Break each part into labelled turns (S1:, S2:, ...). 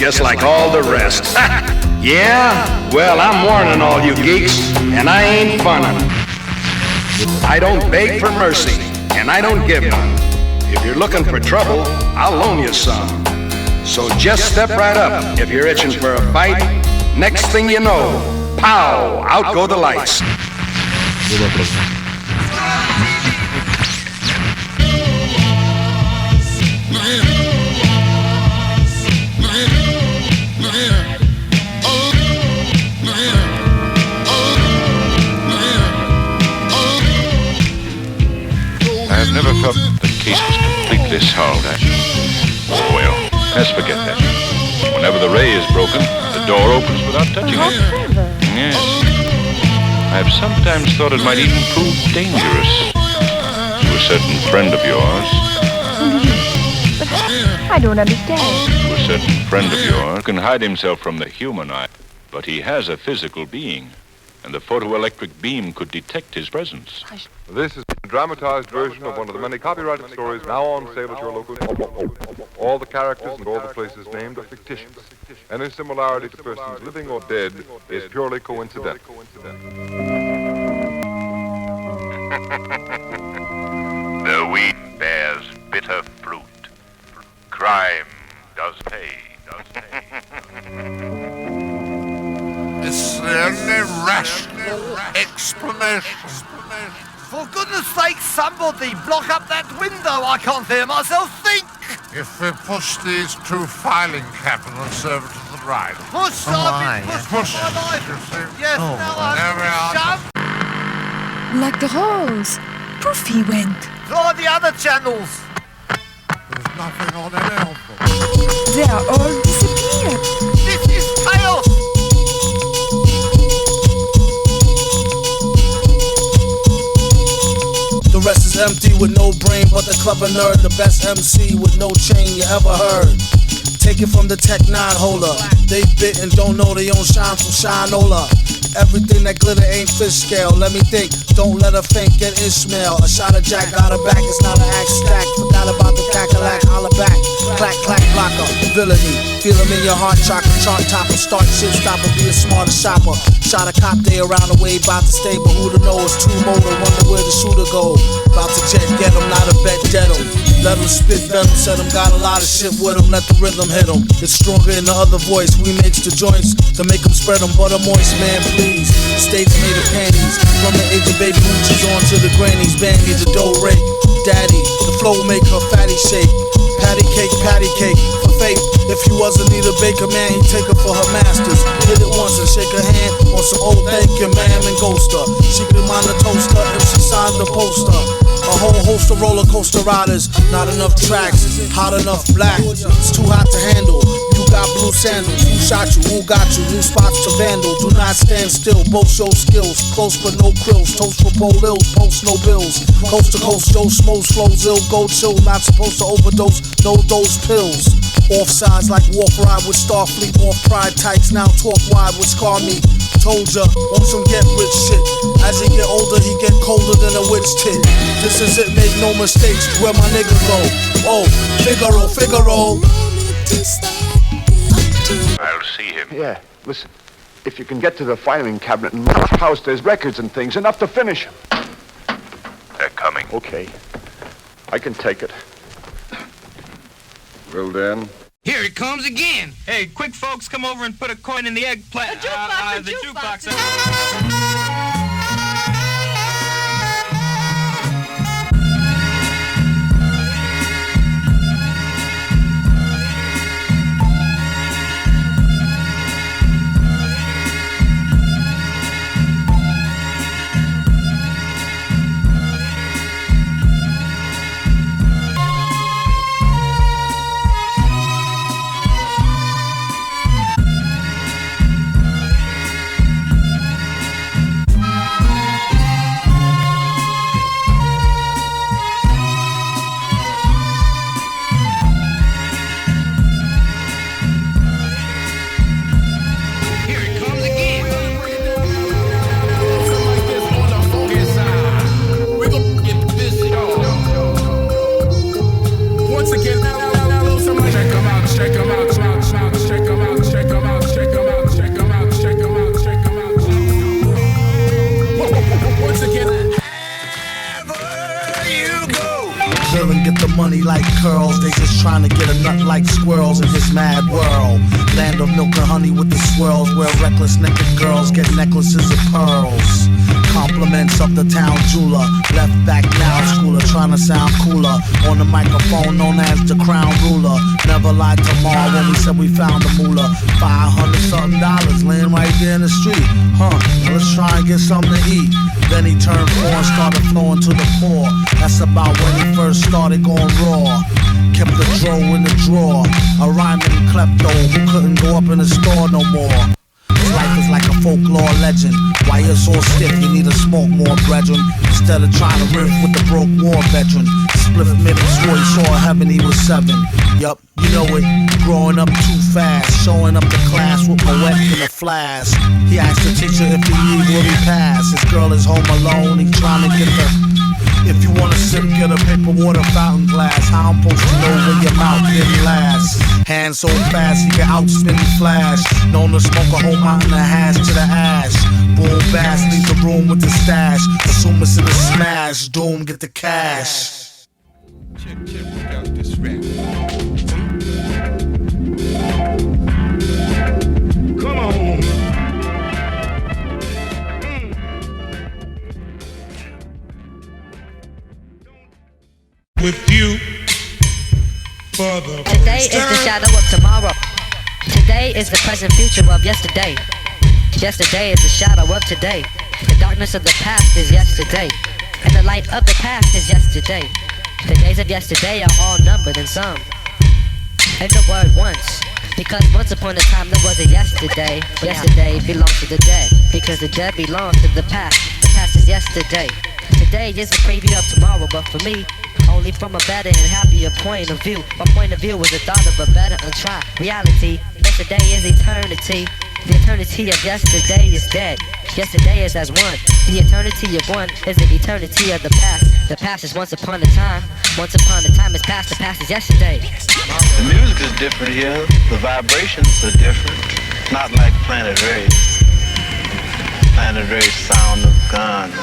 S1: just like all the rest. Yeah? Well, I'm warning all you geeks, and I ain't funnin'. I don't beg for mercy, and I don't give none. If you're looking for trouble, I'll loan you some. So just step right up if you're itching for a fight. Next thing you know, pow, out go the lights.
S2: I have never felt the case was completely solved. Oh well, let's forget that. Whenever the ray is broken, the door opens without touching it. Yes. I have sometimes thought it might even prove dangerous to a certain friend of yours.
S3: But I don't understand.
S2: To a certain friend of yours can hide himself from the human eye, but he has a physical being, and the photoelectric beam could detect his presence.
S4: This is a dramatized version of one of the many copyrighted stories now on sale at your local. All the characters and all the places named are fictitious. Any similarity to persons living or dead is purely coincidental.
S5: The weed bears bitter fruit. Crime does pay.
S6: It's the only rational explanation.
S7: For goodness sake, somebody block up that window. I can't hear myself think.
S6: If we push these two filing cabinets over to the right.
S7: Push, I've been pushed my life. Yes, now
S6: There we are.
S7: shove.
S8: Like the rose. Poof, he went.
S7: Try the other channels.
S6: There's nothing on any of them.
S8: They are all disappeared.
S7: This is chaos.
S9: The rest is empty with no brain, but the clever nerd, the best MC with no chain you ever heard. Take it from the Tech 9 holder. They bit and don't know they own shine from Shinola. Everything that glitter ain't fish scale. Let me think, don't let her faint, get Ishmael. A shot of Jack, got her back, it's not an axe stack. Forgot about the cackalack, holla back. Clack, clack, blocker, villainy. Feel them in your heart, chakra, chart topper. Start shit, stopper, be a smarter shopper. Shot a cop day around the way, about to stay, but who to know? It's two motor, wonder where the shooter go. About to jet, get him, not a bet, dead him. Let him spit venom, said him, got a lot of shit with him, let the rhythm hit him. It's stronger in the other voice, we mix the joints to make him spread them, butter moist, man, please. States made of panties, from the age of baby hoochies on to the grannies, bandy, the dough rake. Daddy, the flow make her fatty shake. Patty cake, for faith. If you wasn't need a baker, man, he'd take her for her masters. Hit it once and shake her hand on some old thank you, ma'am, and ghost her. She could mind the toaster if she signed the poster. A whole host of roller coaster riders, not enough tracks, hot enough black. It's too hot to handle. You got blue sandals, who shot you, who got you? New spots to vandal, do not stand still, both show skills. Close but no krills, toast for pole ills, post no bills. Coast to coast, Joe smokes, flows ill, go chill. Not supposed to overdose, no dose pills. Offsides like Warp Ride with Starfleet, off pride tights, now talk wide with Scar Me. Told ya, want some get rich shit. As he get older, he get colder than a witch tit. This is it, make no mistakes, where my nigga go. Oh, Figaro.
S5: I'll see him.
S10: Yeah, listen, if you can get to the filing cabinet in Mark's house, there's records and things, enough to finish him.
S5: They're coming.
S10: Okay, I can take it.
S4: Well, Dan.
S11: Here it comes again. Hey, quick folks, come over and put a coin in the eggplant. The jukebox.
S9: trying to get a nut like squirrels in his mad world. Land of milk and honey with the swirls, where reckless naked girls get necklaces of pearls. Compliments of the town jeweler, left back now schooler, trying to sound cooler. On the microphone known as the crown ruler. Never lied to Ma when we said we found the moolah. $500-something laying right there in the street. Now let's try and get something to eat. Then he turned 4 and started flowing to the poor. That's about when he first started going raw. Kept the dro in the drawer. A rhyming klepto who couldn't go up in the store no more. His life is like a folklore legend. Why you're so stiff, you need to smoke more, brethren. Instead of trying to riff with the broke war veteran. Spliff made him swore he saw heaven, he was 7. Yup, you know it, growing up too fast. Showing up to class with my wet in a flask. He asked the teacher if he need will he pass. His girl is home alone, he's trying to get the... If you wanna sip, get a paper water fountain glass. How I'm supposed to know when your mouth didn't last? Hand so fast, he can outspin the flash. Known to smoke a whole mountain of hash to the ash. Boom, bass, leave the room with the stash. Assume it's in the smash, doom, get the cash.
S12: Check out this rap. Come on. With you for the
S13: Today is the shadow of tomorrow. Today is the present future of yesterday. Yesterday is the shadow of today. The darkness of the past is yesterday, and the light of the past is yesterday. The days of yesterday are all numbered and sung. And the word once, because once upon a time there was a yesterday. Yesterday belongs to the dead, because the dead belongs to the past. The past is yesterday. Today is a preview of tomorrow, but for me, only from a better and happier point of view. My point of view was the thought of a better untried reality. Yesterday is eternity. The eternity of yesterday is dead. Yesterday is as one. The eternity of one is the eternity of the past. The past is once upon a time. Once upon a time is past. The past is yesterday.
S14: The music is different here. The vibrations are different. Not like Planet Ray. Planet Ray's sound of guns.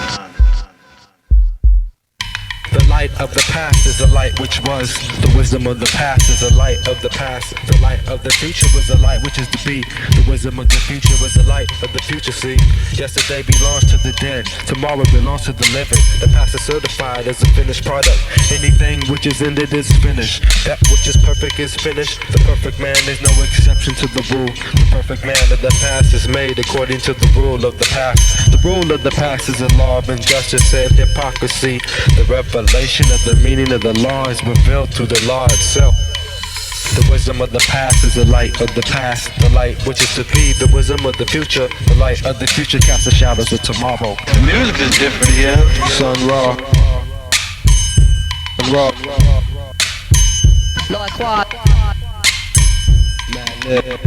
S15: The light of the past is the light which was. The wisdom of the past is the light of the past. The light of the future was the light which is to be. The wisdom of the future was the light of the future, see. Yesterday belongs to the dead. Tomorrow belongs to the living. The past is certified as a finished product. Anything which is ended is finished. That which is perfect is finished. The perfect man is no exception to the rule. The perfect man of the past is made according to the rule of the past. The rule of the past is a law of injustice and hypocrisy. The revelation of the meaning of the law is revealed through the law itself. The wisdom of the past is the light of the past. The light which is to be, the wisdom of the future. The light of the future casts the shadows of tomorrow.
S14: The music is different here.
S15: Sun raw. Raw.
S13: Lord Quad.
S15: Madlib.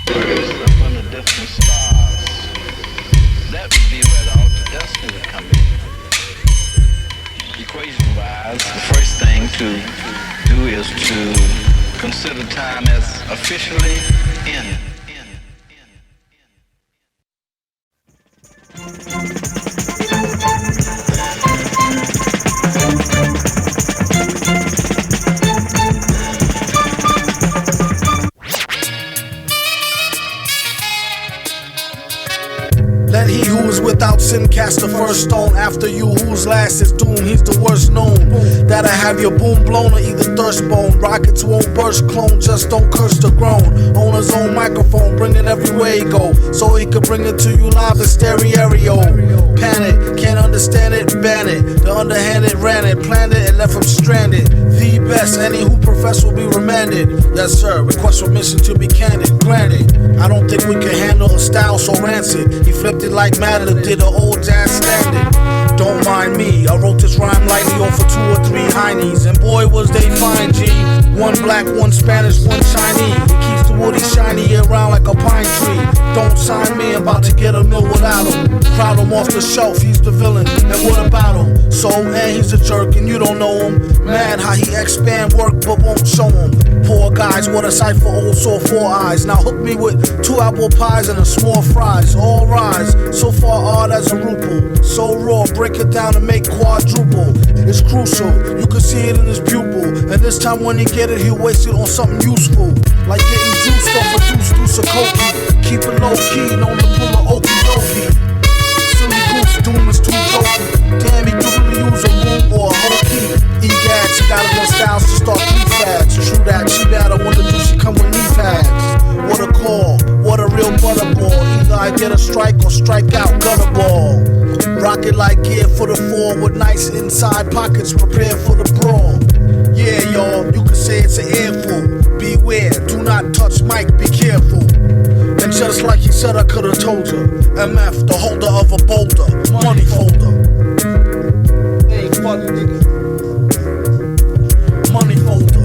S14: From the different stars. That would be where the alter destiny would come in. Equation-wise, the first thing to do is to consider time as officially in.
S9: Let he who is without sin cast the first stone. After you whose last is doomed, he's the worst known. That'll have your boom blown or either thirst bone. Rockets won't burst, clone, just don't curse the grown. On his own microphone, bring it everywhere he go, so he could bring it to you live in stereo. Panic, can't understand it, ban it. The underhanded ran it, planned it, and left him stranded. The best, any who profess will be remanded. Yes sir, request permission to be candid, granted. I don't think we can handle a style so rancid. He flipped it like Madlib did an old jazz standard. Don't mind me, I wrote this rhyme lightly over 2 or 3 heinies, and boy was they fine, G. One black, one Spanish, one Chinese. It keeps the woody shiny year round like a pine tree. Don't sign me, I'm about to get a mill without him. crowd him off the shelf, he's the villain. And what about him? So, and he's a jerk and you don't know him. Mad how he expand work but won't show him. Poor guys, what a sight for old sore 4 eyes. Now hook me with 2 apple pies and a small fries. All rise, so far odd as a ruple. So raw, break it down and make quadruple. It's crucial, you can see it in his pupil. And this time when he get it, he'll waste it on something useful. Like getting juiced off a deuce of cokie. Keep it low key, known to pull a okie dokie. Silly goose, doom is too jokey. Damn, he could really use a room or a whole key. Egads, she got enough styles to start 3 fads. True that, she bad, I wonder do she come with knee pads. What a call, what a real butterball. Either I get a strike or strike out, gutter ball. Rocket like gear for the 4 with nice inside pockets prepared for the brawl. Yeah, y'all, you can say it's an earful. Beware, do not touch mic, be careful. And just like he said, I could've told you. MF, the holder of a boulder, money folder. Hey, funny nigga. Money folder.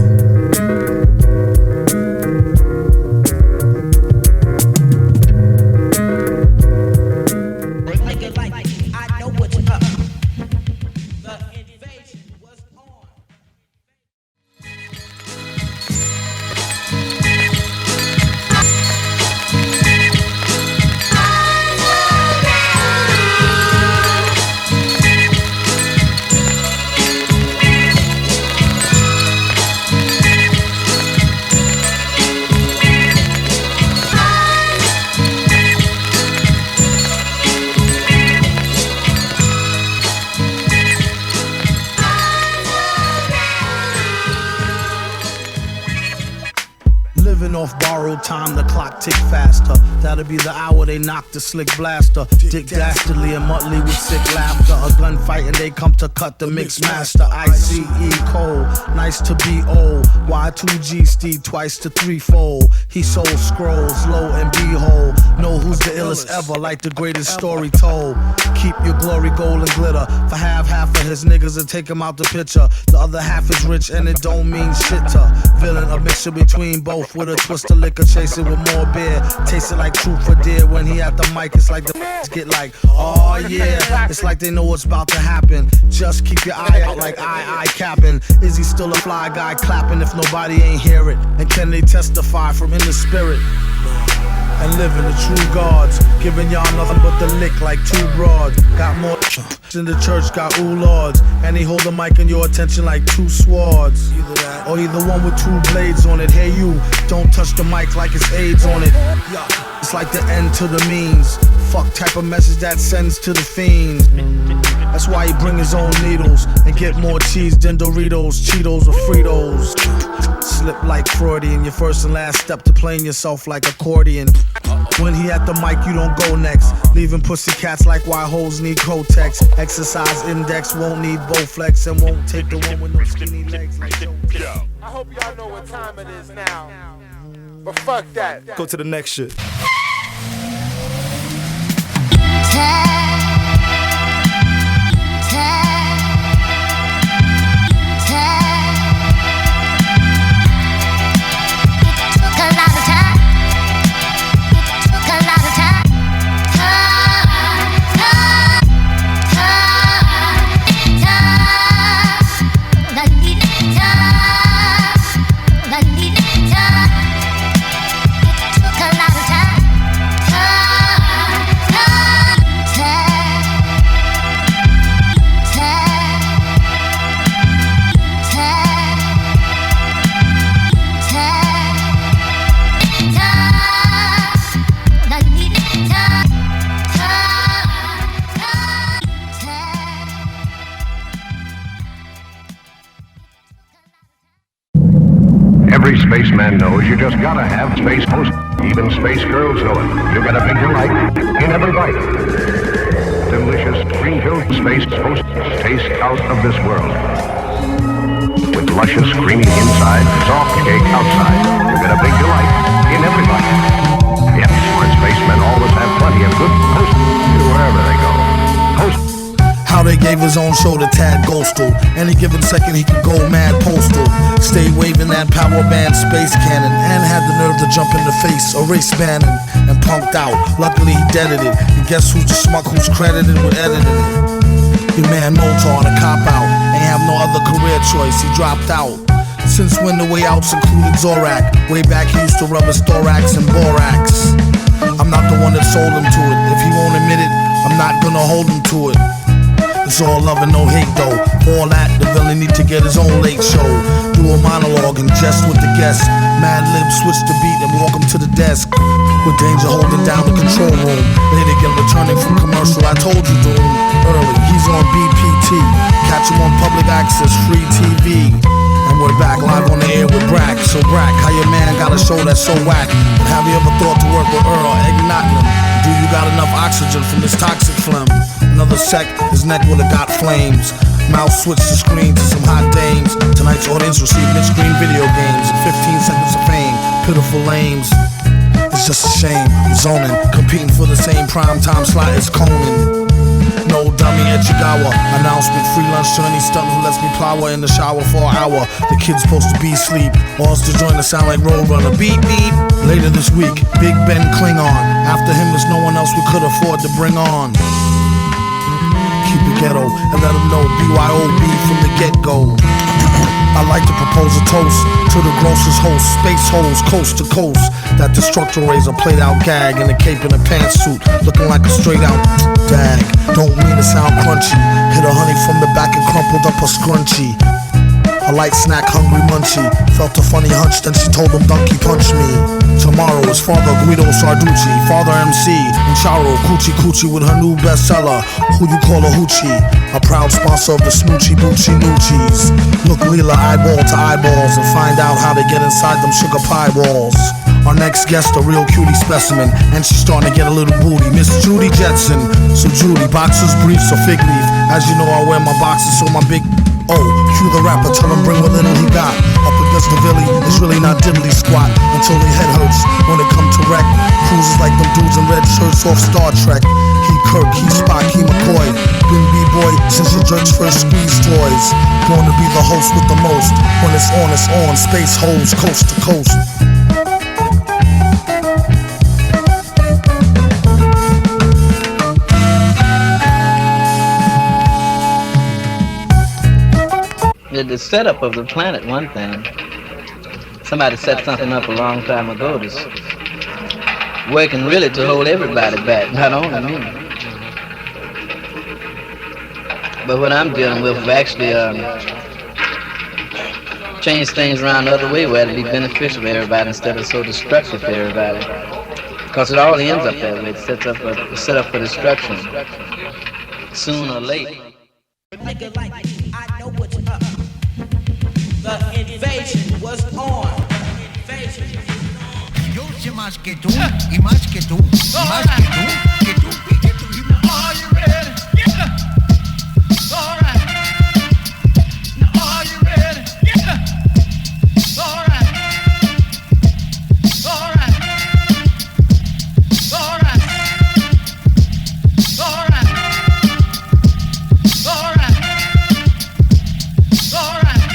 S9: Off borrowed time, the clock tick faster. That'll be the hour they knock the slick blaster. Dick Dastardly and Muttley with sick laughter. A gunfight and they come to cut the mix master. ICE Cole, nice to be old. Y2G Steve twice to threefold. He sold scrolls, low and behold. Know who's the illest ever, like the greatest story told. Keep your glory gold and glitter. For half of his niggas and take him out the picture. The other half is rich and it don't mean shit to. Villain, a mixture between both with a twist of liquor, chase it with more beer. Taste it like truth for dear. When he at the mic, it's like the get like, oh yeah. It's like they know what's about to happen. Just keep your eye out like I capping. Is he still a fly guy clapping if nobody ain't hear it? And can they testify from in the spirit? And living the true gods, giving y'all nothing but the lick like 2 broads. Got more in the church, got ooh lords. And he hold the mic in your attention like 2 swords. Either that, or either one with 2 blades on it. Hey you, don't touch the mic like it's AIDS on it. It's like the end to the means. Fuck type of message that sends to the fiends. That's why he bring his own needles and get more cheese than Doritos, Cheetos, or Fritos. Slip like Freudian, your first and last step to playing yourself like accordion. When he at the mic, you don't go next. Leaving pussy cats like why hoes need Kotex. Exercise index won't need Bowflex and won't take the one with no skinny legs like Joe.
S16: I hope y'all know what time it is now. But fuck that.
S17: Go to the next shit.
S18: Every spaceman knows you just gotta have space post. Even space girls know it. You get a big delight in every bite. Delicious cream-filled space post taste out of this world. With luscious creamy inside, soft cake outside. You get a big delight in every bite. Yes, smart spacemen always have plenty of good post wherever they go. Post.
S9: How they gave his own show to Tad Ghostal. Any given second he could go mad postal. Stay waving that power band space cannon. And had the nerve to jump in the face, erase Bannon, and punked out. Luckily he deaded it. And guess who's the schmuck who's credited with editing it? Your man Motar on a cop-out. Ain't have no other career choice, he dropped out. Since when the way outs included Zorak. Way back he used to rub his thorax and borax. I'm not the one that sold him to it. If he won't admit it, I'm not gonna hold him to it. It's all love and no hate though. For all that, the villain need to get his own late show. Do a monologue and jest with the guests. Madlib switch the beat and walk him to the desk. With danger holding down the control room. Later again returning from commercial, I told you to him early. He's on BPT. Catch him on public access, free TV. And we're back live on the air with Brack. So Brack, how your man got a show that's so whack? But have you ever thought to work with Earl Eggnottingham? Do you got enough oxygen from this toxic phlegm? Another sec, his neck would've got flames. Mouse switched the screen to some hot dames. Tonight's audience received mid-screen video games and 15 seconds of fame. Pitiful lames. It's just a shame. Zoning, competing for the same prime time slot as Conan. No dummy Echigawa. Announcement, free lunch to any stunt who lets me plow in the shower for an hour. The kid's supposed to be asleep. Wants to join the sound like Roadrunner. Beep beep. Later this week, Big Ben Klingon. After him there's no one else we could afford to bring on. Keep it ghetto and let them know BYOB from the get-go. I like to propose a toast to the grossest host, space holes coast to coast. That destructor razor played out gag in a cape and a pantsuit, looking like a straight out dag. Don't mean to sound crunchy. Hit a honey from the back and crumpled up a scrunchie. A light snack, hungry munchie. Felt a funny hunch, then she told him donkey punch me. Tomorrow is Father Guido Sarducci, Father MC, and Charo Coochie Coochie with her new bestseller, Who You Call a Hoochie. A proud sponsor of the Smoochie Boochie Noochies. Look Leela eyeball to eyeballs and find out how to get inside them sugar pie walls. Our next guest, a real cutie specimen, and she's starting to get a little booty. Miss Judy Jetson. So Judy, boxers, briefs, or fig leaf. As you know, I wear my boxers, so my big... Oh, cue the rapper, tell him bring what little he got. Up against the Villy, it's really not diddly squat. Until their head hurts when it come to wreck. Cruises like them dudes in red shirts off Star Trek. He Kirk, he Spock, he McCoy. Been B-boy since your jerk's first squeeze toys. Born to be the host with the most. When it's on, space holes coast to coast.
S17: The setup of the planet, one thing. Somebody set something up a long time ago that's working really to hold everybody back, not only me. But what I'm dealing with will actually change things around the other way where it'll be beneficial for everybody instead of so destructive for everybody. Because it all ends up that way. It sets up a setup for destruction, sooner or late.
S19: The invasion was on.
S7: Yo sé más que tú, y más que tú, y más que tú, que tú, y que tú. Are you ready? Yeah. All right. Now are you ready? Yeah. All right. All right. All right. All right. All right. All right.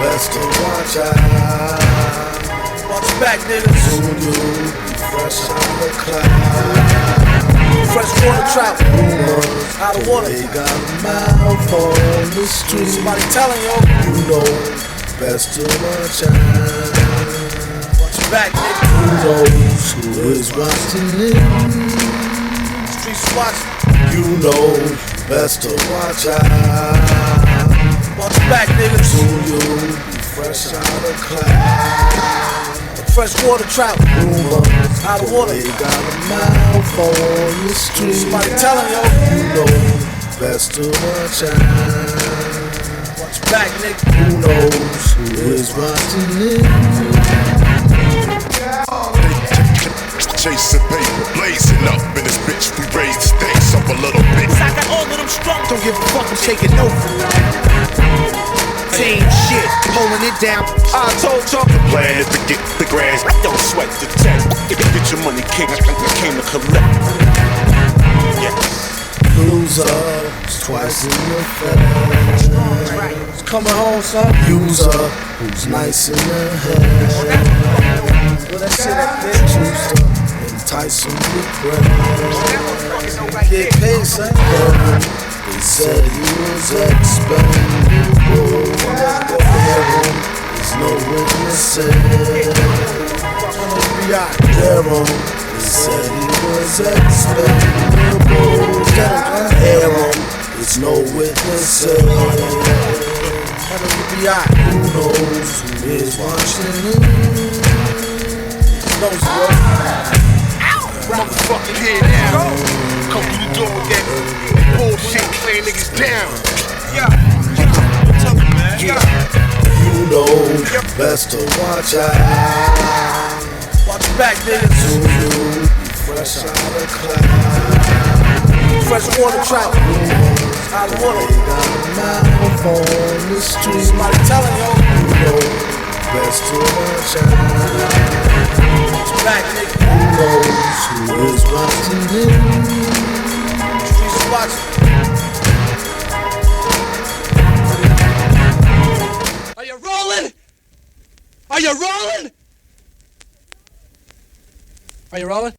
S9: Best to watch out. Watch back, niggas. Zulu, fresh out the cloud. Fresh water trout. Rumors, out of water. They got a mouth on the street. Somebody telling you. You know, best to watch out. Watch back, niggas. Who knows who is watching it? Streets watching. You know, best to watch out. Watch back, niggas. Zulu, fresh out of cloud. Fresh water trout. Out of water.
S20: They got a mouth on the street.
S9: Somebody tell him, yo.
S20: You know, best to watch out.
S9: Watch back, nigga.
S20: Who knows who is watching it?
S21: Chasing paper, blazing up in this bitch. We raise the stakes up a little bit.
S9: I got all of them strong. Don't give a fuck, I'm taking over. Same shit, holding it down.
S21: I told y'all the plan is to get the grass. Don't sweat the check. Get your money, king. I came to collect. Yes.
S20: Loser, twice in your face.
S9: Coming home, son.
S20: User, who's nice in the head.
S9: Well, that shit up there.
S20: Choose entice them with bread.
S9: Get paid, son.
S20: They said he was expendable. There's no witnesses. They said he was expendable. There's no witnesses. Who knows who is watching him?
S21: Motherfucking head down. Come through the door with that bullshit, playing niggas down.
S9: Yeah. Tell me, man.
S20: Yeah. You know, best to watch out.
S9: Watch back, niggas.
S20: So you fresh out of class.
S9: Fresh water trout. Out of water.
S20: They got a mouth on the street.
S9: Somebody tell him, yo.
S20: You know, best to watch out.
S9: Watch back, nigga.
S20: Who knows who is watching him?
S9: Streets watching.
S7: Are you rolling? Are you rolling? Are you rolling?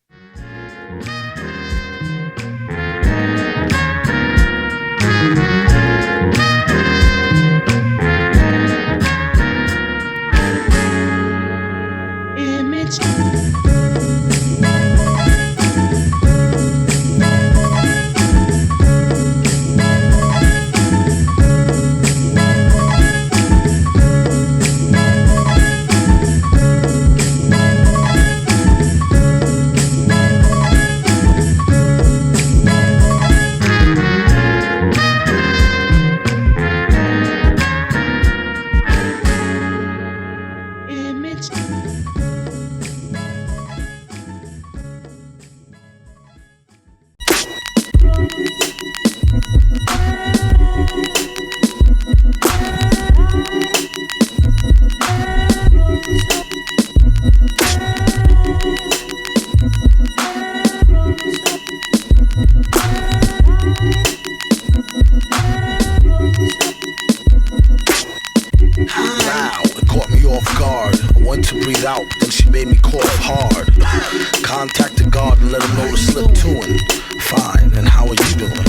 S9: Contacted God and let him know to slip to him. Fine, and how are you doing?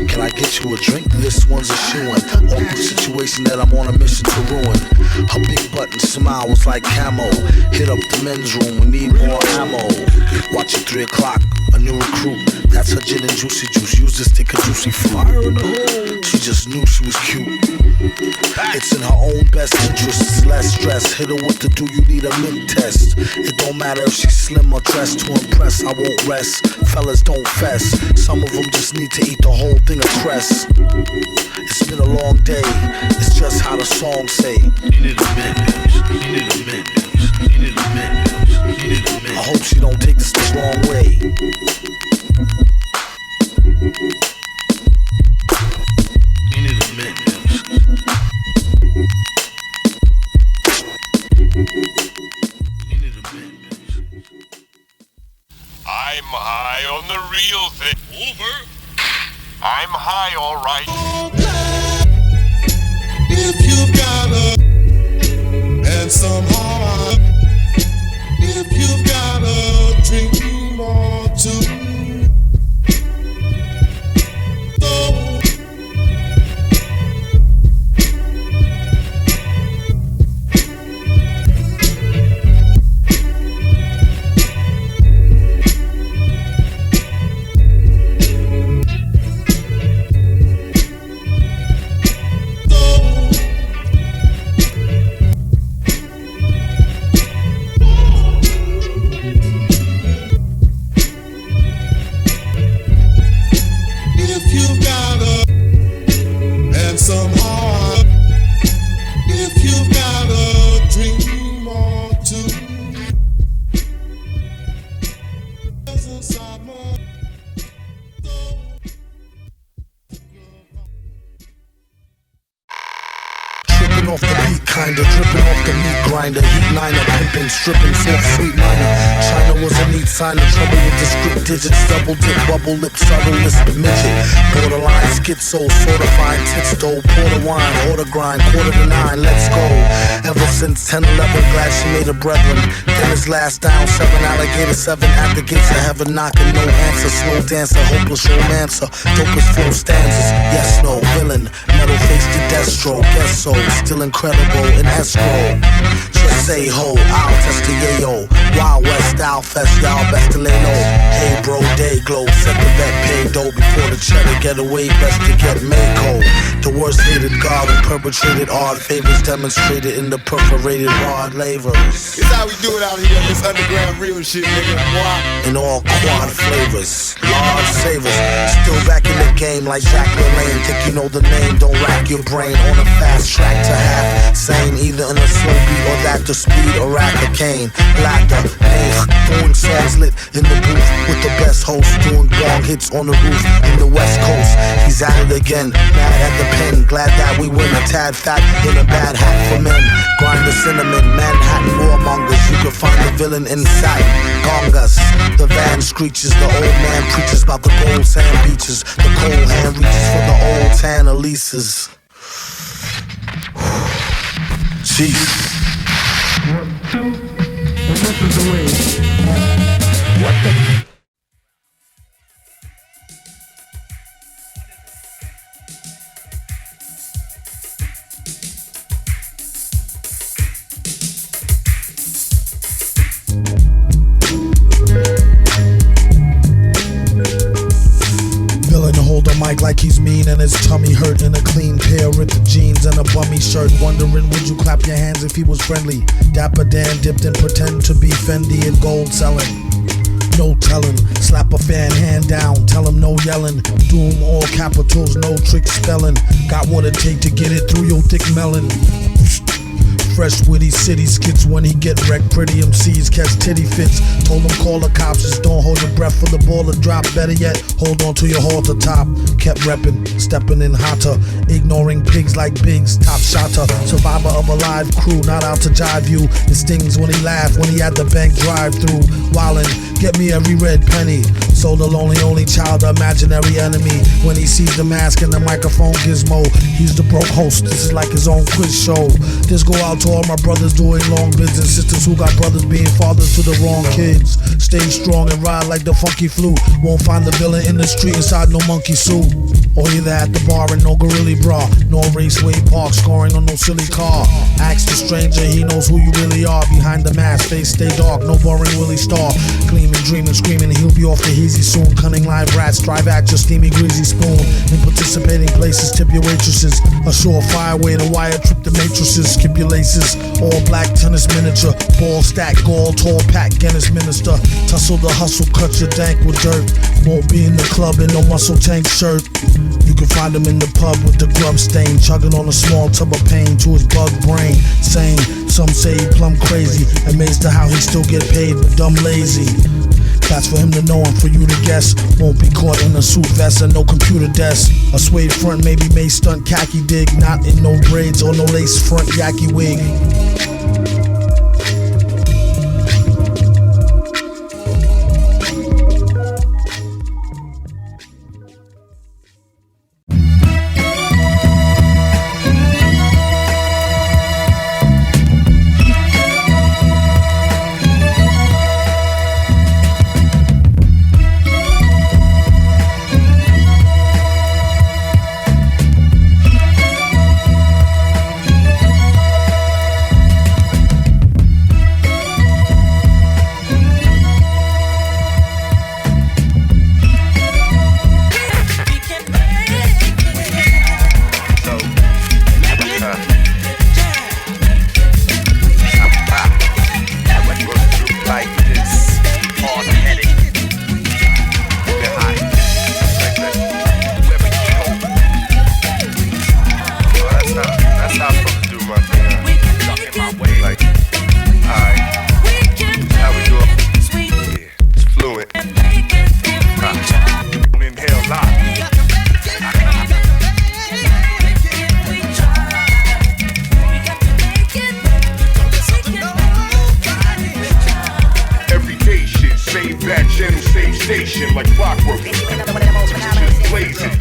S9: Can I get you a drink? This one's a shoe-in. Awkward situation that I'm on a mission to ruin. Her big button smile was like camo. Hit up the men's room, we need more ammo. Watch at 3 o'clock, a new recruit. That's her gin and juicy juice. Use this thick juicy fruit. She just knew she was cute. It's in her own best interest, less stress. Hit her with the do you need a milk test. It don't matter if she's slim or dressed to impress. I won't rest, fellas don't fess. Some of them just need to eat the whole thing of cress. It's been a long day, it's just how the song say. You need a minute, you need a minute, you need a minute, you need a minute. I hope she don't take this the wrong way. You need a minute.
S21: I'm high on the real thing. Over. I'm high, all right.
S12: If you've got a and somehow if you've got a drink you want to
S9: Off the beat, kinda dripping off the meat grinder, heat liner, pimping, stripping, soft, sweet minor. China was a neat sign of trouble with the script digits, double dip, bubble lip, subtle list, midget, borderline, schizo, certified, tits, dough, porter wine, order grind, 8:45, let's go. Ever since 10-11, glad she made a brethren. Then his last down, 7 alligator, 7 at the gates of heaven, knocking, no answer, slow dancer, hopeless romancer, dopest flow stanzas, yes, no, villain, metal face to Destro, guess so, still incredible in escrow. Just say ho, I'll test the yayo. Wild West style fest, y'all best to lay low. Hey bro, day glow, set the vet pay dough before the cheddar get away, best to get Mako. The worst hated god and perpetrated odd favors demonstrated in the perforated hard lavers.
S21: It's how we do it out here, this underground real shit, nigga.
S9: In all quad flavors, large savers. Still back in the game like Jack LaLanne. Think you know the name, don't rack your brain on a fast track to half sane, either in a slow beat or that to speed or rack a cane. Laughter, pain, doing songs lit in the booth with the best host, doing bong hits on the roof in the West Coast. He's at it again, mad at the pen, glad that we win. A tad fat in a bad hat for men. Grind the cinnamon, Manhattan warmongers. You can find the villain inside. Gongas, the van screeches, the old man preaches about the gold sand beaches. The cold hand reaches for the old tan Elises. Jeez.
S7: 1, 2, and this is the way. What the?
S9: Hold the mic like he's mean and his tummy hurt in a clean pair of ripped jeans and a bummy shirt. Wondering would you clap your hands if he was friendly? Dapper Dan dipped and pretend to be Fendi and gold selling. No telling, slap a fan hand down, tell him no yelling. Doom all capitals, no trick spelling. Got what it take to get it through your thick melon. Fresh witty city skits when he get wrecked. Pretty MCs catch titty fits. Told him call the cops, just don't hold your breath for the ball to drop. Better yet, hold on to your halter top. Kept reppin', steppin' in hotter. Ignoring pigs like Biggs, top shotter. Survivor of a live crew, not out to jive you. It stings when he laugh, when he at the bank drive through. Wildin', get me every red penny. So the lonely only child, the imaginary enemy. When he sees the mask and the microphone gizmo, he's the broke host, this is like his own quiz show. This go out to all my brothers doing long bids and sisters who got brothers being fathers to the wrong kids. Stay strong and ride like the funky flute. Won't find the villain in the street inside no monkey suit. Or either at the bar in no gorilla bra, no raceway park scoring on no silly car. Ask the stranger, he knows who you really are. Behind the mask, face stay dark, no boring Willie Star. Gleaming, dreaming, screaming, he'll be off the easy soon. Cunning live rats, strive at your steamy greasy spoon. In participating places, tip your waitresses. A surefire way to wire trip the matrices. Skip your laces, all black tennis miniature. Ball stack, gall, tall pack, Guinness minister. Tussle the hustle, cut your dank with dirt. Won't be in the club in no muscle tank shirt. You can find him in the pub with the grub stain, chugging on a small tub of pain to his bug brain. Saying, some say he plumb crazy, amazed to how he still get paid, but dumb lazy. That's for him to know and for you to guess. Won't be caught in a suit vest and no computer desk. A suede front maybe may stunt khaki dig, not in no braids or no lace front yaki wig.
S1: That gentle sensation like clockwork. Just blazing.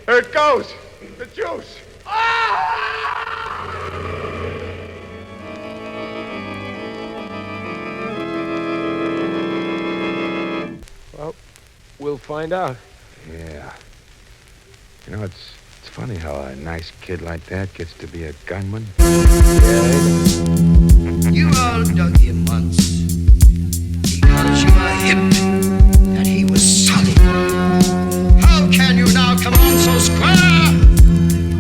S10: There it goes! The juice!
S22: Well, we'll find out.
S23: Yeah. You know, it's funny how a nice kid like that gets to be a gunman.
S7: You all dug him once because you were hip and he was solid. How can you now come on so square?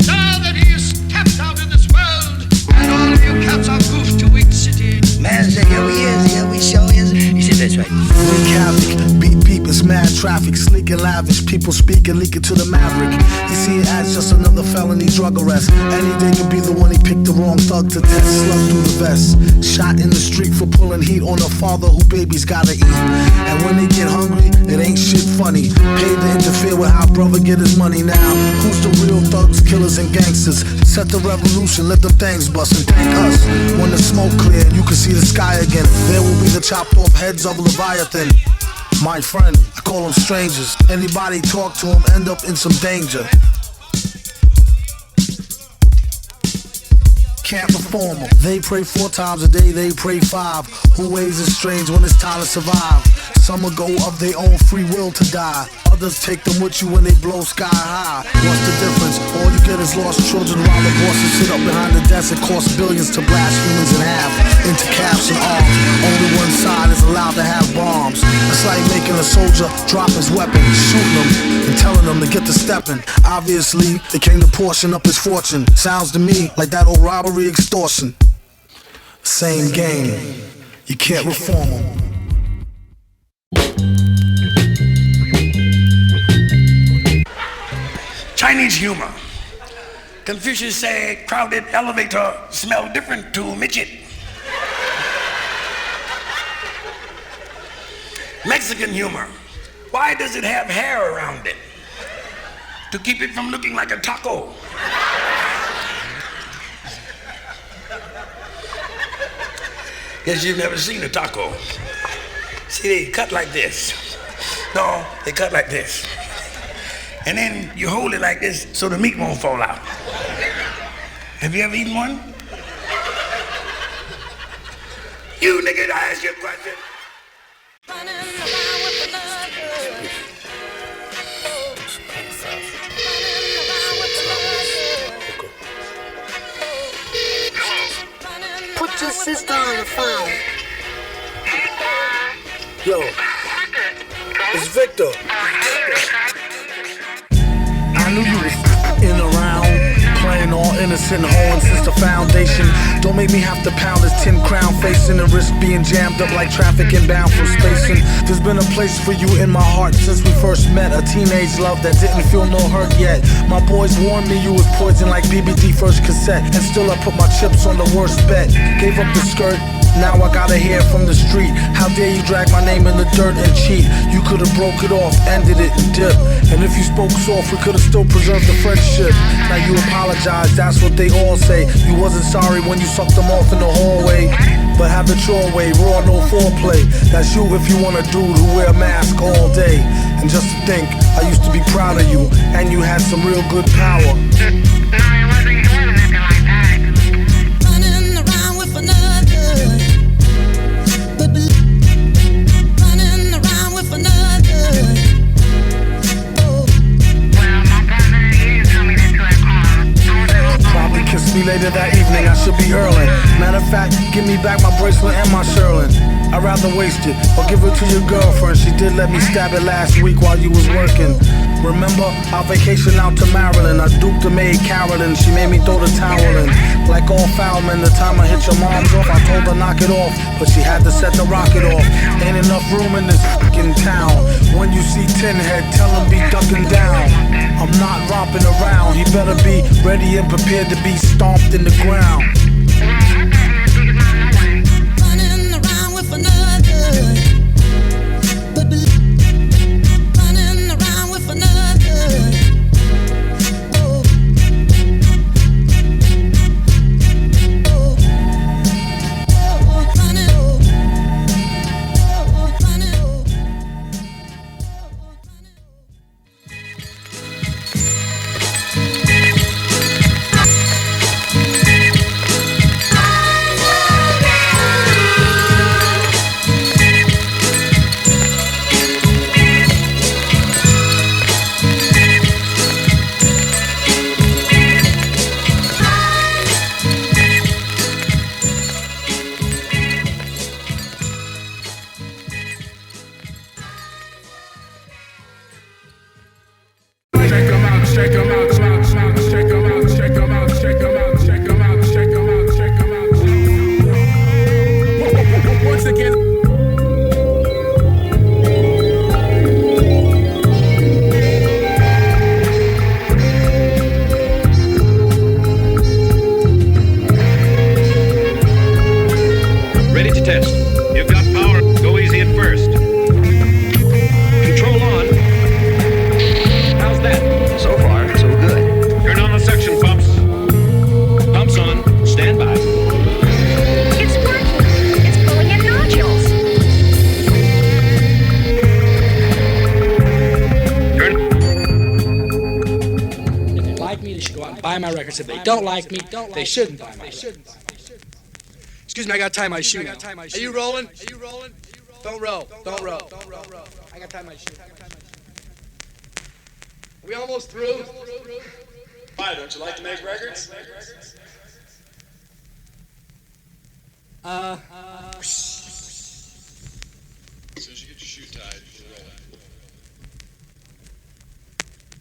S7: Now that he has stepped out of this world and all of you cats are goofed to Wick City.
S9: Man said, here he is, here we show is. He said, that's right. Wreak havoc, beat peepers, mad traffic, sleek and lavish, people speaking, leaking to the maverick. You see it as just another felony drug arrest. Any day could be the one he picked the wrong thug to test. Slug through the vest, shot in the street for pulling heat on a father who babies gotta eat. And when they get hungry, it ain't shit funny. Paid to interfere with how brother get his money now. Who's the real thugs, killers, and gangsters? Set the revolution, let them things bust and thank us. When the smoke clear, you can see the sky again. There will be the chopped off heads of Leviathan. My friend, I call them strangers. Anybody talk to them end up in some danger. Can't perform them. They pray 4 times a day, they pray 5. Who ways is strange when it's time to survive. Some will go of their own free will to die. Others take them with you when they blow sky high. What's the difference? All you get is lost children while the bosses sit up behind the desk. It costs billions to blast humans in half into caps and arms. Only one side is allowed to have bombs. It's like making a soldier drop his weapon, shooting them and telling them to get to stepping. Obviously, they came to portion up his fortune. Sounds to me like that old robbery extortion. Same game. You can't reform them.
S7: Chinese humor. Confucius said, crowded elevator smell different to midget. Mexican humor. Why does it have hair around it? To keep it from looking like a taco. Guess you've never seen a taco. See, they cut like this. No, they cut like this. And then you hold it like this so the meat won't fall out. Have you ever eaten one? You nigga, I ask you a question.
S24: Put your sister on the phone.
S9: Yo, it's Victor. I knew you was in around, playing all innocent, hoeing since the foundation. Don't make me have to pound this 10 crown facing and risk being jammed up like traffic inbound from spacing. There's been a place for you in my heart since we first met. A teenage love that didn't feel no hurt yet. My boys warned me you was poison like BBD first cassette. And still I put my chips on the worst bet. Gave up the skirt. Now I gotta hear from the street. How dare you drag my name in the dirt and cheat? You could've broke it off, ended it and dipped. And if you spoke soft, we could've still preserved the friendship. Now you apologize, that's what they all say. You wasn't sorry when you sucked them off in the hallway. But have it your way, raw, no foreplay. That's you if you want a dude who wear a mask all day. And just to think, I used to be proud of you, and you had some real good power. Kiss me later that evening, I should be early. Matter of fact, give me back my bracelet and my shearling. I'd rather waste it, or give it to your girlfriend. She did let me stab it last week while you was working. Remember our vacation out to Maryland? I duped the maid Carolyn, she made me throw the towel in. Like all foul men, the time I hit your mom's off, I told her knock it off, but she had to set the rocket off. Ain't enough room in this fucking town. When you see Tin Head, tell him be ducking down. I'm not romping around, he better be ready and prepared to be stomped in the ground.
S24: Running around with another. Running around with another. Oh.
S2: records. If they don't like me, they shouldn't buy my records. Excuse me, I gotta tie my shoe now. Are you rolling? Don't roll. I gotta tie my shoe. Are we almost through? Why, don't you like to make records? As soon as you get your shoe tied,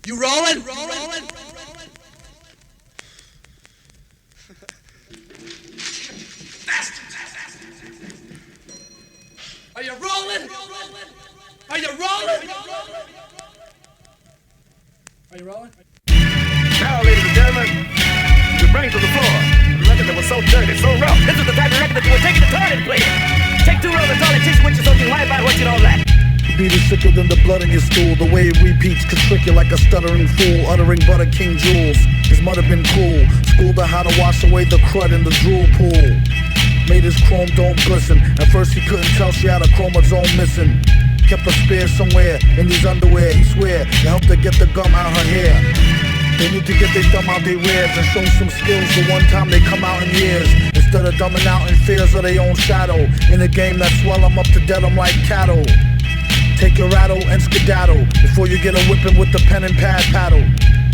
S2: you rolling? Are you rolling?
S21: Now, ladies and gentlemen, we bring to the floor a record that was so dirty, so rough. This is the type of record that you would take it to turn and play it. Take 2 rolls of toilet tissue with you so you can wipe out what you don't like.
S9: Beat is sicker than the blood in your stool. The way it repeats could trick you like a stuttering fool, uttering butter king jewels. His mother been cool, schooled her how to wash away the crud in the drool pool. Made his chrome dome glisten. At first he couldn't tell she had a chromosome missing. Kept a spare somewhere in these underwear. He swear to help her get the gum out her hair. They need to get their thumb out their rears and show some skills the one time they come out in years. Instead of dumbing out in fears of their own shadow. In a game that swell them up to dead them like cattle. Take your rattle and skedaddle before you get a whipping with the pen and pad paddle.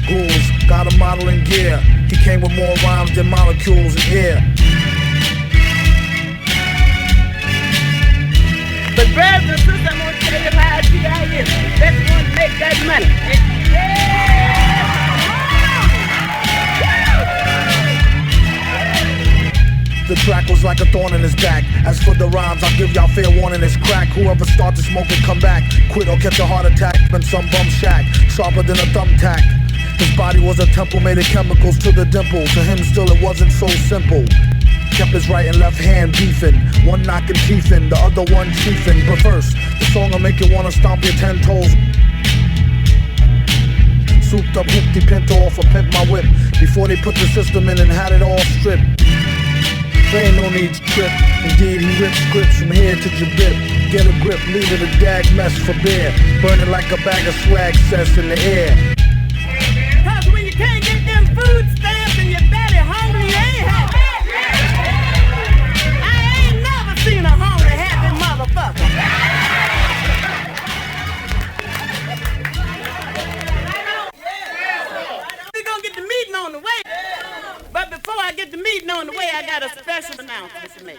S9: Ghouls got a model in gear. He came with more rhymes than molecules in air.
S19: But brothers and sisters, I'm gonna tell you how G.I. is. That's the one to make that money.
S9: The track was like a thorn in his back. As for the rhymes, I'll give y'all fair warning, it's crack. Whoever starts to smoke it, come back. Quit or catch a heart attack. Been some bum shack, sharper than a thumbtack. His body was a temple made of chemicals to the dimple. To him still it wasn't so simple. Kept his right and left hand beefing. One knocking teeth in, the other one chiefing. But first, the song'll make you wanna stomp your 10 toes. Souped up hoopty pinto off a pimp my whip. Before they put the system in and had it all stripped. There ain't no need to trip. Indeed, he ripped scripts from here to Jabib. Get a grip, leave it a dag mess for beer. Burn it like a bag of swag cess in the air.
S19: Cause when you can't get them food stamps and your belly hungry, you ain't happy. I ain't never seen a hungry, happy motherfucker. We're gonna get the meeting on the way. But before I get the meeting on the way, I got a special announcement to make.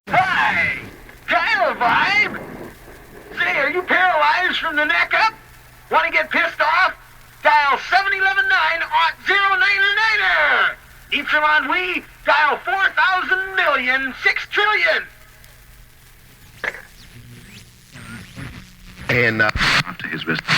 S21: Hi! Gyro vibe! Say, are you paralyzed from the neck up? Want to get pissed off? Dial 711-9-0999er! Ypsilon we dial 4,000 million 6 trillion!
S18: And to his business.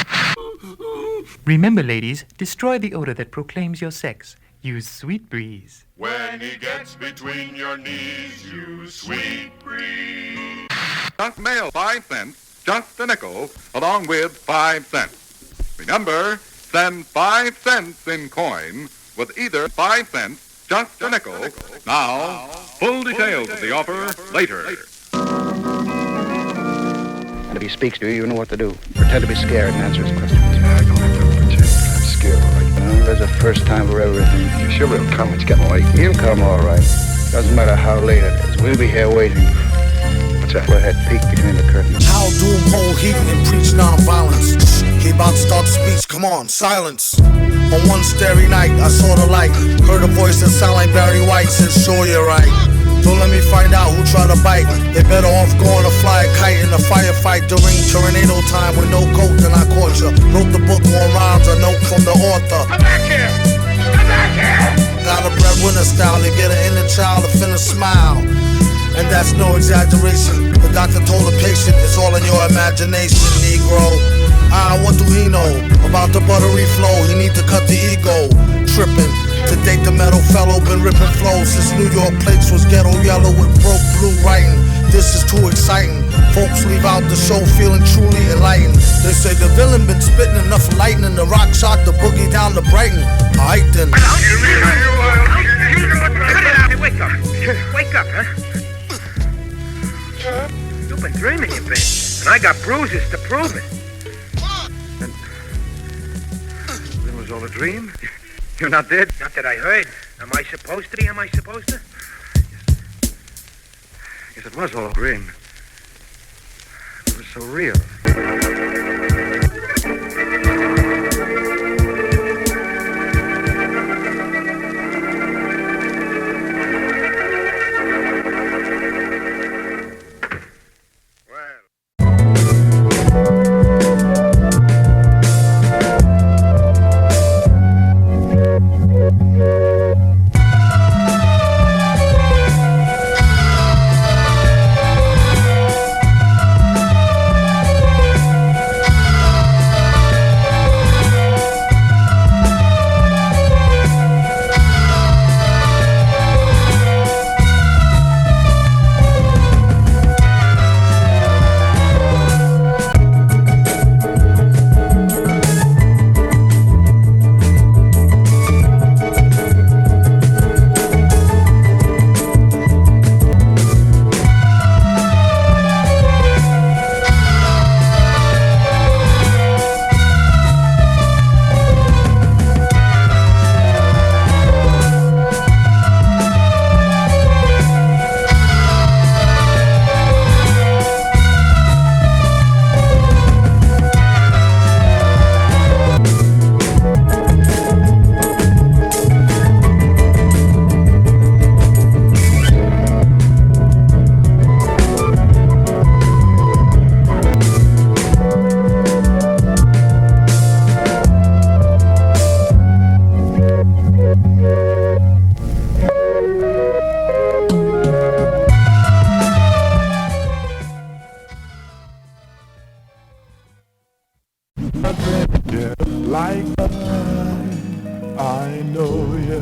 S3: Remember, ladies, destroy the odor that proclaims your sex. Use Sweet Breeze.
S1: When he gets between your knees, you sweet breeze.
S4: Just mail 5 cents, just a nickel, along with 5 cents. Remember, send 5 cents in coin with either 5 cents, just a nickel. Now, full details of the offer later.
S23: And if he speaks to you, you know what to do. Pretend to be scared and answer his questions. I don't have to pretend. I'm scared, all right? There's a first time for everything. Sure, he'll come. It's getting late. He'll come, all right. Doesn't matter how late it is. We'll be here waiting. What's that? Go ahead, peek between the curtains.
S9: How doom hold heat and preach nonviolence. He about to start the speech. Come on, silence. On one starry night, I saw the light. Heard a voice that sound like Barry White. Said, sure, you're right. Don't let me find out who tried to bite. They better off going to fly a kite in a firefight during tornado time with no coat than I caught you. Wrote the book on rhymes, a note from the author.
S21: Come back here! Come back here!
S9: Got a breadwinner style to get an inner child to finna smile. And that's no exaggeration. The doctor told the patient it's all in your imagination, Negro. What do he know about the buttery flow? He need to cut the ego. Tripping. To date the metal fellow been ripping flows since New York plates was ghetto yellow with broke blue writing. This is too exciting. Folks leave out the show feeling truly enlightened. They say the villain been spitting enough lightning. The rock shot the boogie down to Brighton. Alright then.
S21: Hey, wake up. Wake up, huh? You've been dreaming, you been. And I got bruises to prove it. And it was all a dream?
S23: You're not dead?
S5: Not that I heard. Am I supposed to be? Am I supposed to?
S23: Yes, it was all a dream. It was so real.
S12: Like I know you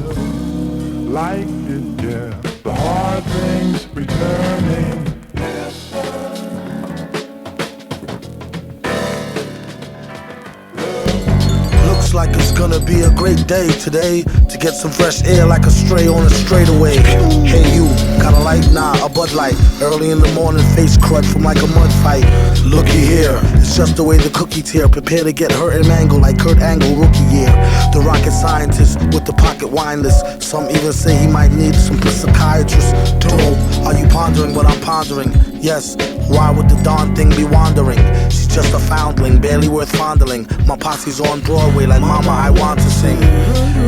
S12: like it, yeah. The hard things returning.
S9: Looks like it's gonna be a great day today to get some fresh air like a stray on a straightaway. Hey you, got a light? Nah, a Bud Light. Early in the morning, face crud from like a mud fight. Looky here, it's just the way the cookie tear. Prepare to get hurt and mangled like Kurt Angle rookie year. The rocket scientist with the pocket wine list. Some even say he might need some psychiatrist. Dope, are you pondering what I'm pondering? Yes, why would the darn thing be wandering? She's just a foundling, barely worth fondling. My posse's on Broadway like Mama, I want to sing.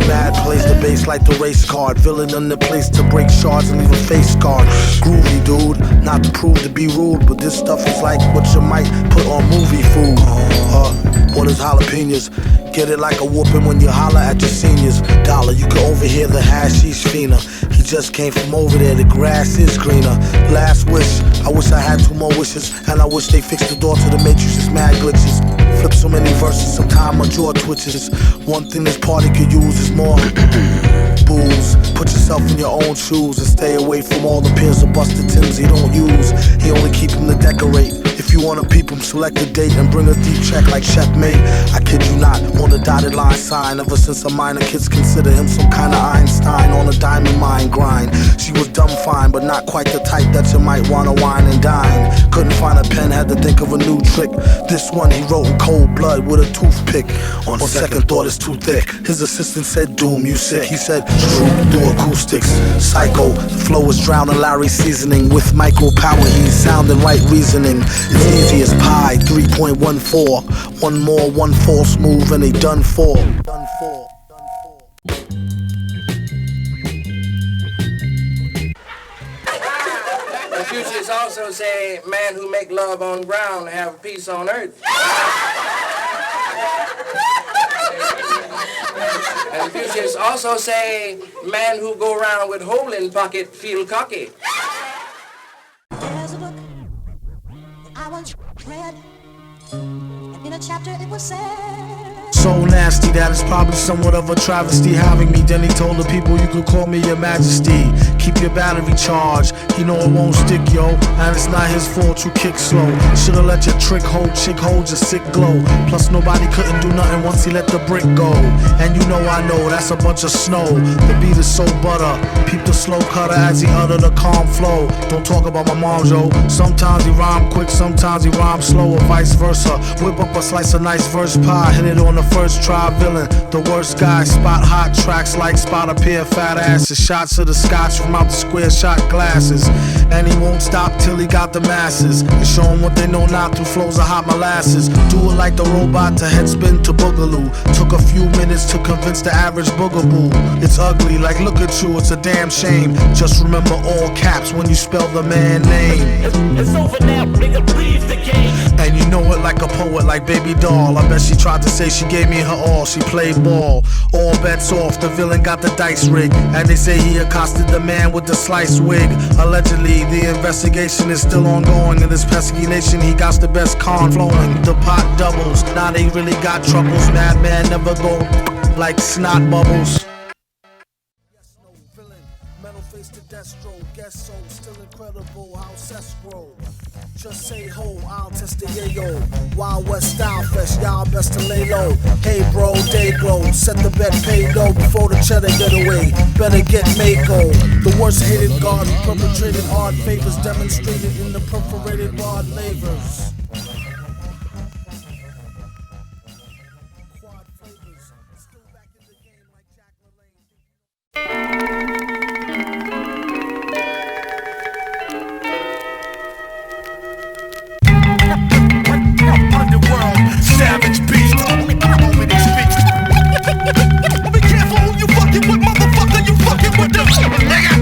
S9: Mad plays the bass like the race card. Villain in the place to break shards and leave a face scarred. Groovy dude, not to prove to be rude, but this stuff is like what you might put on movie food. What is jalapenos? Get it like a whooping when you holler at your seniors. Dollar, you can overhear the hashish fiender. He just came from over there, the grass is greener. Last wish, I wish I had 2 more wishes. And I wish they fixed the door to the matrix, it's mad glitches. Flip so many verses, sometime my jaw twitches. One thing this party could use is more booze. Put yourself in your own shoes and stay away from all the pairs of busted Timbs he don't use. He only keep them to decorate. If you wanna peep him, select a date and bring a deep check like checkmate. I kid you not, on the dotted line sign. Ever since a minor, kids consider him some kind of Einstein on a diamond mine grind. She was dumb fine, but not quite the type that you might wanna wine and dine. Couldn't find a pen, had to think of a new trick. This one he wrote in cold blood with a toothpick. On second thought, it's too thick. His assistant said, Doom, you sick. He said, True, do acoustics. Psycho, the flow is drowning Larry's seasoning. With micro power, he's sounding right reasoning. It's easy as pie, 3.14. One more, one false move, and they done for.
S6: Confucius also say, man who make love on ground have peace on earth. And Confucius also say, man who go around with hole in pocket feel cocky.
S24: There's a book I once read, and in a chapter it was said.
S9: So nasty that it's probably somewhat of a travesty having me. Then he told the people you could call me your majesty. Keep your battery charged, he know it won't stick, yo. And it's not his fault you kick slow. Should've let your chick hold your sick glow. Plus nobody couldn't do nothing once he let the brick go. And you know I know that's a bunch of snow. The beat is so butter, peep the slow cutter as he uttered a calm flow. Don't talk about my mom, Joe. Sometimes he rhyme quick, sometimes he rhyme slow, or vice versa. Whip up a slice of nice verse pie, hit it on the first try. Villain, the worst guy. Spot hot tracks like spot a pair of fat asses. Shots of the scotch from out the square shot glasses. And he won't stop till he got the masses. And show him what they know not through flows of hot molasses. Do it like the robot to head spin to boogaloo. Took a few minutes to convince the average boogaboo. It's ugly, like look at you, it's a damn shame. Just remember all caps when you spell the man name.
S21: It's over now, nigga, leave the game.
S9: And you know it like a poet, like Baby Doll. I bet she tried to say she gave me her all. She played ball. All bets off, the villain got the dice rigged. And they say he accosted the man with the sliced wig. Allegedly, the investigation is still ongoing. In this pesky nation, he got the best con flowing. The pot doubles, now they really got troubles. Madman never go like snot bubbles. Yes, no, villain, metal face to Destro. Guess so, still incredible how cess grow. Just say ho, I'll test the yayo. Wild West style fest, y'all best to lay low. Hey bro, day glow, set the bet, pay low before the cheddar get away. Better get Mako. The worst hated guard who perpetrated hard favors demonstrated in the perforated rod lavers. Quad flavors, still back in the game like Jack LaLanne.
S7: Savage beast, homie they speak. Be careful who you fucking with, motherfucker, you fucking with them. Nigga,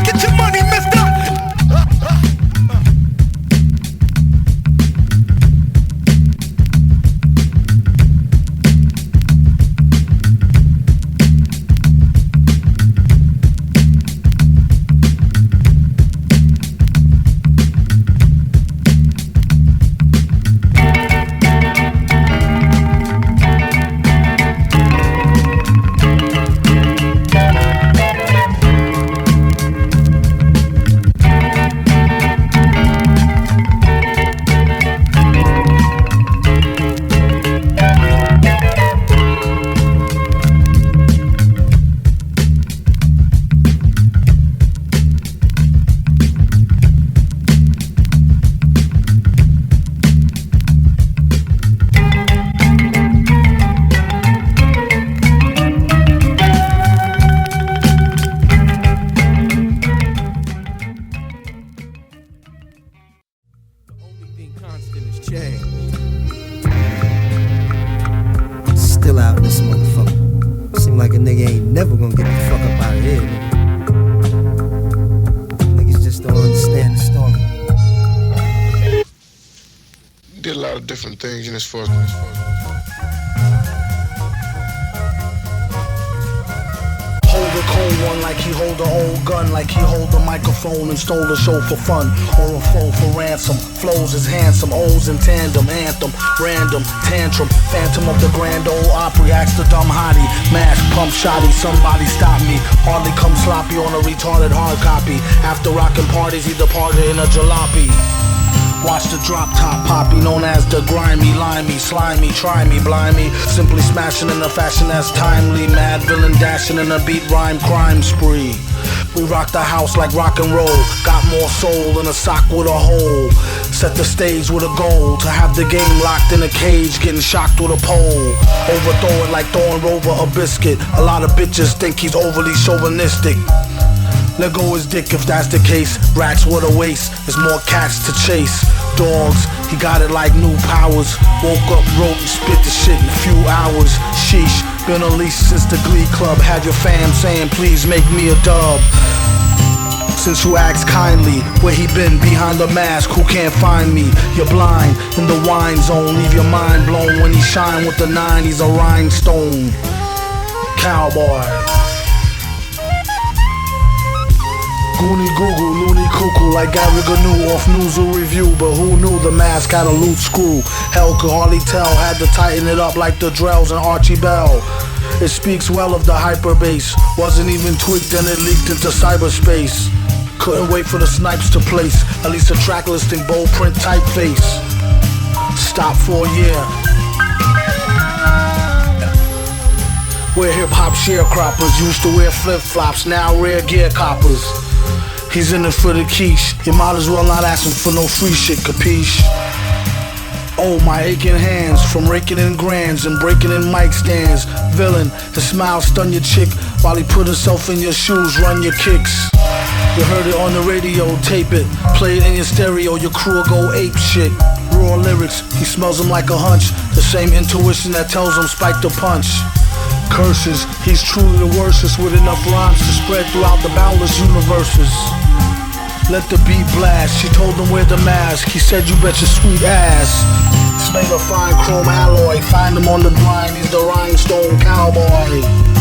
S7: get your money, mister.
S9: Still out in this motherfucker. Seem like a nigga ain't never gonna get the fuck up out of here, nigga. Niggas just don't understand the story.
S8: Did a lot of different things in this first.
S9: Hold a cold one like he hold an old gun, like he hold a microphone and stole a show for fun, or a foe for ransom. Flows is handsome, O's in tandem, anthem, random, tantrum, phantom of the Grand Ole Opry, ask the dumb hottie, mash, pump, shotty, somebody stop me, hardly come sloppy on a retarded hard copy. After rockin' parties, he departed in a jalopy. Watch the drop top poppy, known as the grimy, limey, slimy, try me, blimey. Simply smashing in a fashion that's timely. Madvillain dashing in a beat rhyme crime spree. We rock the house like rock and roll. Got more soul than a sock with a hole. Set the stage with a goal to have the game locked in a cage, getting shocked with a pole. Overthrow it like throwing Rover a biscuit. A lot of bitches think he's overly chauvinistic. Let go his dick if that's the case. Rats with a waist, there's more cats to chase. Dogs, he got it like new powers. Woke up, wrote and spit the shit in a few hours. Sheesh, been unleashed since the Glee Club. Had your fam saying please make me a dub. Since you asked kindly, where he been behind the mask, who can't find me? You're blind, in the wine zone, leave your mind blown. When he shine with the 9, he's a rhinestone cowboy. Goonie Google, loony cuckoo like Gary Gnu off News or Review. But who knew the mask had a loose screw? Hell could hardly tell, had to tighten it up like the Drells and Archie Bell. It speaks well of the hyperbase. Wasn't even tweaked and it leaked into cyberspace. Couldn't wait for the snipes to place at least a track listing, bold print typeface. Stop for a year. Where hip-hop sharecroppers used to wear flip-flops, now rare gear coppers. He's in it for the quiche. You might as well not ask him for no free shit, capiche? Oh, my aching hands from raking in grands and breaking in mic stands. Villain, his smile stun your chick while he put himself in your shoes, run your kicks. You heard it on the radio, tape it, play it in your stereo, your crew will go ape shit. Raw lyrics, he smells them like a hunch, the same intuition that tells him spike the punch. Curses, he's truly the worstest with enough rhymes to spread throughout the boundless universes. Let the beat blast, she told him wear the mask, he said you bet your sweet ass. He's made of fine chrome alloy, find him on the grind, he's the rhinestone cowboy.